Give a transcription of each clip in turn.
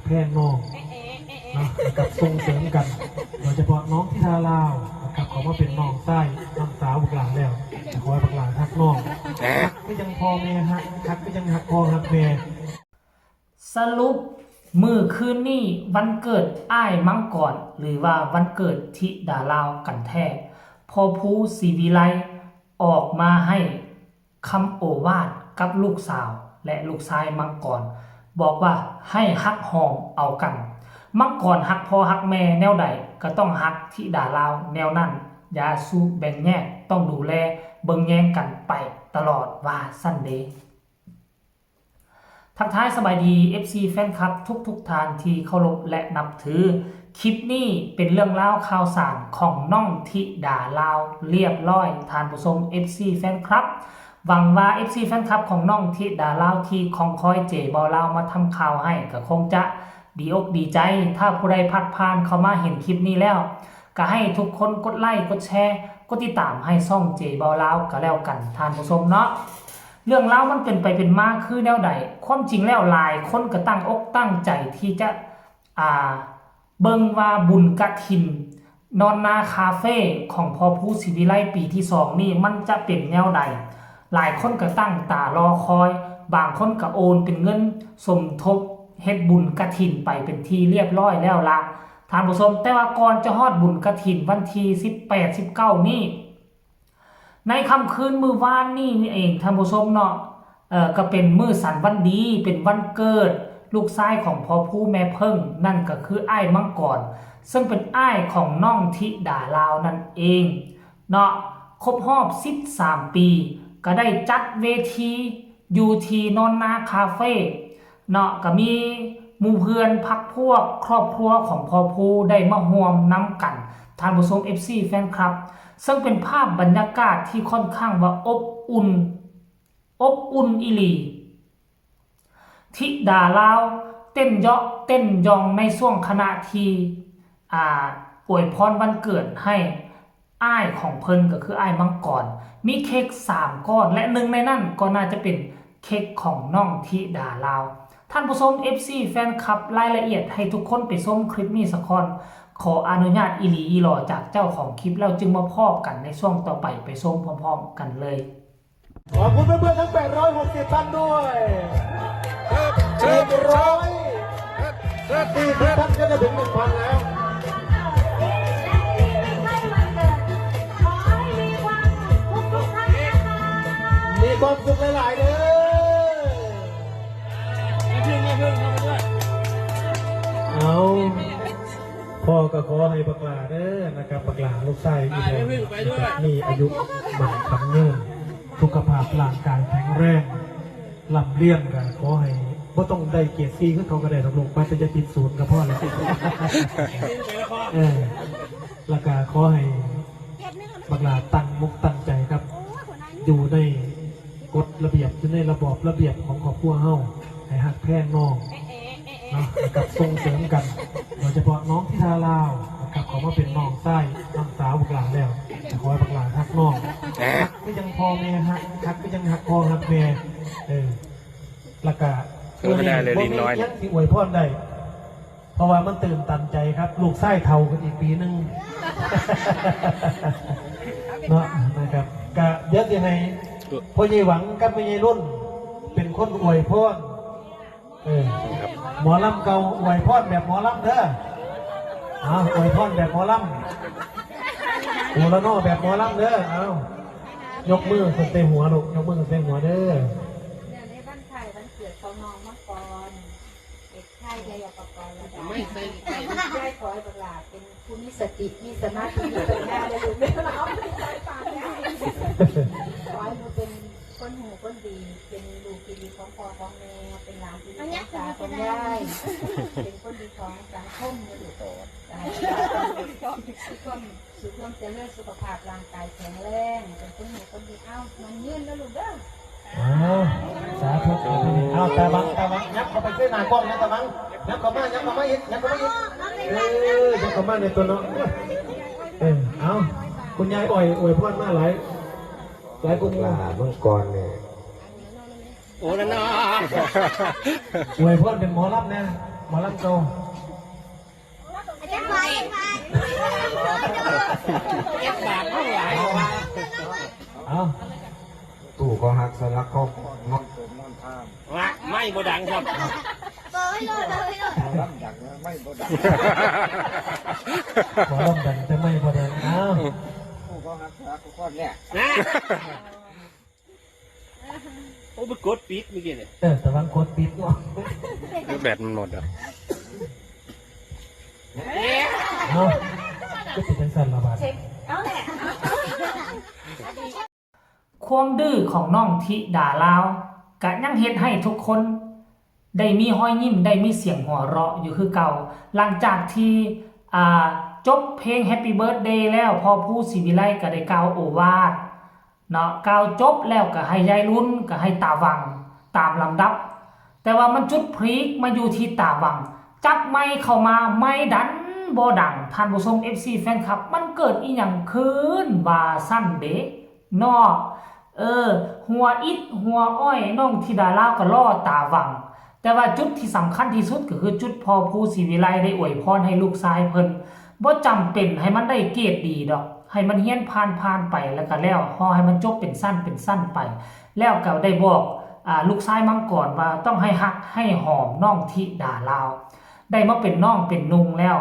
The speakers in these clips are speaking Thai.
แพงน้องนะกับส่งเสริมกันโดยเฉพาะน้องที่ทาลาวนะครับขอมาเป็นน้องไส้น้องสาวบุกหลานแล้วขอให้บุกหลานฮักน้องฮักก็ยังพอแม่ฮักก็ยังฮักพ่อฮักแม่สรุปมือคืนนี้วันเกิดอ้ายมังกรหรือว่าวันเกิดธิดาลาวกันแท้พอผู้ศรีวิไลออกมาให้คำโอวาทกับลูกสาวและลูกชายมังกรบอกว่าให้ฮักหอมเอากันมังกรฮักพ่อฮักแม่แนวใดก็ต้องฮักธิดาลาวแนวนั้นอย่าสู้แบ่งแยกต้องดูแลเบิ่งแย่งกันไปตลอดว่าสั้นเดทักทายสบายดี FC แฟนคลับทุกท่านที่เคารพและนับถือคลิปนี้เป็นเรื่องเล่าข่าวสารของน้องธิดาลาวเรียบร้อยทานผู้ชม FC แฟนคลับหวังว่า FC แฟนคลับของน้องธิดาลาวที่คองคอยเจบอลาวมาทำข่าวให้ก็คงจะดีอกดีใจถ้าผู้ใดพัดผ่านเข้ามาเห็นคลิปนี้แล้วก็ให้ทุกคนกดไลค์กดแชร์กดติดตามให้ช่องเจบอลาวก็แล้วกันทานผู้ชมเนาะเรื่องราวมันเป็นไปเป็นมาคือแนวใดความจริงแล้วหลายคนก็ตั้งอกตั้งใจที่จะเบิ่งว่าบุญกฐินนอนนาคาเฟ่ของพ่อผู้ศรีวิไลปีที่2นี่มันจะเป็นแนวใดหลายคนก็ตั้งตารอคอยบางคนก็โอนเป็นเงินสมทบเฮ็ดบุญกฐินไปเป็นที่เรียบร้อยแล้วล่ะท่านผู้ชมแต่ว่าก่อนจะฮอดบุญกฐินวันที่18-19นี่ในค่ำคืนมื้อวานนี่เองท่านผู้ชมเนาะก็เป็นมื้อสันวันดีเป็นวันเกิดลูกชายของพ่อผู้แม่เพิ่งนั่นก็คืออ้ายมังกรซึ่งเป็นอ้ายของน้องธิดาลาวนั่นเองเนาะครบรอบ13ปีก็ได้จัดเวทีอยู่ที่นอนนาคาเฟ่เนาะก็มีหมู่เพื่อนพักพวกครอบครัวของพ่อผู้ได้มาร่วมนำกันท่านผู้ชม FC แฟนคลับซึ่งเป็นภาพบรรยากาศที่ค่อนข้างว่าอบอุ่นอีหลีธิดาลาวเต้นเยาะเต้นยองในช่วงขณะที่อวยพรวันเกิดให้อ้ายของเพิ่นก็คืออ้ายมังกรมีเค้ก3ก้อนและหนึ่งในนั้นก็น่าจะเป็นเค้กของน้องธิดาลาวท่านผู้ชม FC แฟนคลับรายละเอียดให้ทุกคนไปชมคลิปนี้สักคนขออนุญาตอีหลีอีหลอจากเจ้าของคลิปแล้วจึงมาพบกันในช่วงต่อไปชมพร้อมๆกันเลยขอบคุณเพื่อนๆทั้ง860ท่านด้วย100ที่ท่านก็จะถึง 1,000 แล้วมีความสุขหลายๆเด้อเอาพ่อก็ขอให้บักหลาเด้อนะครับบักหลาลูกชายอีกแล้วมีอายุหมันคำเนินสุขภาพร่างกายแข็งแรงลำเลี้ยงกันขอให้บ่ต้องได้เกียรติซีขึ้นเขาก็ได้ทำลงไปจะติดศูนย์กับพ่อเลยราคาขอให้บักหลาตั้งมุกตั้งใจครับอยู่ในกฎระเบียบอยู่ในระบอบระเบียบของครอบครัวเฮาให้หักแพงน้องนะกับส่งเสริมกันโดยเฉพาะน้องที่ทาลาวนะครับขอมาเป็นน้องไส้น้องสาวบุกหลานแล้วขอให้บุกหลานฮักน้องฮักก็ยังพอแม่ฮักก็ยังฮักพ่อฮักแม่ละกะไม่ได้เลยลิ้นน้อยที่อวยพรได้เพราะว่ามันตื่นตันใจครับลูกไส้เท่ากันอีกปีนึงเนาะนะครับกะเดี๋ยวยังไงพ่อใหญ่หวังกับพ่อใหญ่รุ่นเป็นคนอวยพรหมอลำเก่าอวยพรแบบหมอลำเด้ออวยพรแบบหมอลำหัวละนอแบบหมอลำเด้อยกมือขึ้นเตะหัวลูกยกมือขึ้นเตะหัวเด้อในวันไทยวันเกิดเขาน้องมังกรเอกชายยายประกรณ์และได้ขอให้บักหลาเป็นผู้มีสติมีสมาธิมีปัญญาได้ดูไม่ร้องไม่ใช่ปากได้ขอให้มันเป็นคนหูคนดีเป็นลูกที่ดีของพ่อของแม่เป็นหลานที่ดีของตาของยายเป็นคนดีของสังคมในดุโตสุขภาพสุขภาพร่างกายแข็งแรงเป็นคนหูคนดีมันยืนแล้วลูกเด้อสาธุตาบังยับเข้าไปเส้นหน้ากล้องนะตาบังยับเข้ามาอีกยับเข้ามาในตัวน้องคุณยายอวยพรมาหลายคุณลามังกรเนี่ยโอ้นั่นน่ะอวยพรเป็นหมอลำนะ หมอลำเก่า จะไป เอา ตู่ก็หักสลักก็งด ไม่บ่ดังครับ เปิดเลย รับดักไม่บ่ดัก หมอลำดังจะไม่พอดังเอา ตู่ก็หักสลักก็เนี่ย นะโอ้ไปกดปิดเมื่อกี้เนี่ย แต่บางคนปิดเนาะ แบตมันหมดอ่ะ เอาก็ติดจังสันระบาด เอาแหละ ความดื้อของน้องธิดาลาวกะยังเฮ็ดให้ทุกคนได้มีห้อยยิ้มได้มีเสียงหัวเราะอยู่คือเก่าหลังจากที่จบเพลง Happy Birthday แล้วพอผู้ศิวิไลก็ได้กล่าวโอวาทเนาะกล่าวจบแล้วก็ให้ยายลุ้นก็ให้ตาวังตามลำดับแต่ว่ามันจุดพลิกมาอยู่ที่ตาวังจับไม้เข้ามาไม้ดันบ่ดังท่านผู้ชม FC แฟนคลับมันเกิดอีหยังขึ้นว่าซั่นเด้เนาะหัวอิดหัวอ้อยน้องธิดาลาวก็ล่อตาวังแต่ว่าจุดที่สำคัญที่สุดก็คือจุดพอผู้ศิวิไลได้อวยพรให้ลูกชายเพิ่นบ่จำเป็นให้มันได้เกรดดีดอกให้มันเฮียนผ่านไปแล้วก็แล้วพอให้มันจบเป็นสั้นไปแล้วก็ได้บอกลูกชายมังกรว่าต้องให้ฮักให้หอมน้องธิดาลาวได้มาเป็นน้องเป็นนุงแล้ว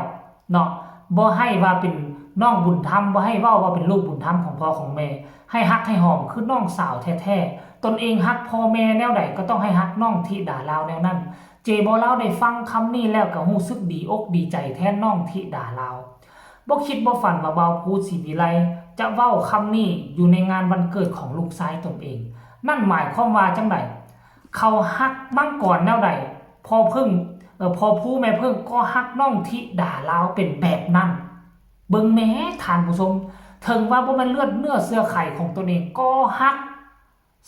เนาะบ่ให้ว่าเป็นน้องบุญธรรมบ่ให้เว้าว่าเป็นลูกบุญธรรมของพ่อของแม่ให้ฮักให้หอมคือน้องสาวแท้ๆตนเองฮักพ่อแม่แนวใดก็ต้องให้ฮักน้องธิดาลาวแนวนั้นเจบ่ลาวได้ฟังคำนี้แล้วก็รู้สึกดีอกดีใจแทนน้องธิดาลาวบ่คิดบ่ฝันว่าเบาพูดศิวิไลจะเว้าคำนี้อยู่ในงานวันเกิดของลูกชายตนเองนั่นหมายความว่าจังไดเขาฮักมังกรแนวใดพอผู้แม่พึ่งก็ฮักน้องธิดาลาวเป็นแบบนั้นเบิ่งแม้ท่านผู้ชมถึงว่าบ่แม่นเลือดเนื้อเสื้อไขของตนเองก็ฮัก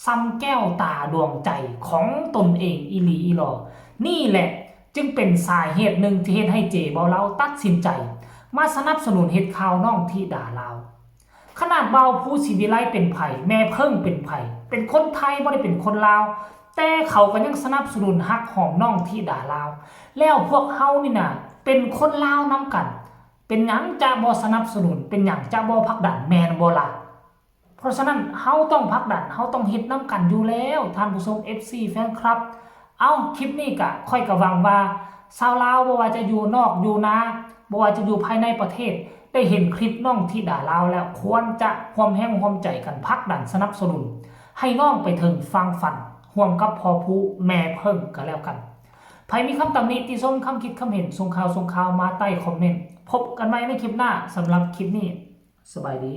ซ้ำแก้วตาดวงใจของตนเองอีหลีอีหลอนี่แหละจึงเป็นสาเหตุหนึ่งที่เฮ็ดให้เจเบาเลาตัดสินใจมาสนับสนุนเฮ็ดข่าวน้องธิดาลาวขนาดเบาผู้ศิวิไลเป็นไผแม่เพิ่งเป็นไผเป็นคนไทยบ่ได้เป็นคนลาวแต่เขาก็ยังสนับสนุนฮักหอมน้องธิดาลาวแล้วพวกเฮานี่น่ะเป็นคนลาวนํกันเป็นหยังจะบ่สนับสนุนเป็นหยังจะบ่ผลักดันแม่นบ่ล่ะเพราะฉะนั้นเฮาต้องผลักดันเฮาต้องเฮ็ดนํกันอยู่แล้วท่านผู้ชม FC แฟนคลับเอาคลิปนี้ก็ค่อยก็หวังว่าชาวลาวบ่ว่าจะอยู่นอกอยู่นาบ่ว่าจะอยู่ภายในประเทศได้เห็นคลิปน้องธิดาลาวแล้วควรจะความแห้งความใจกันผลักดันสนับสนุนให้น้องไปถึงฟังฝันร่วมกับพ่อผู้แม่เพิ่งก็แล้วกันใครมีคำตำหนิติชมคำคิดคำเห็นส่งข่าวมาใต้คอมเมนต์พบกันใหม่ในคลิปหน้าสำหรับคลิปนี้สบายดี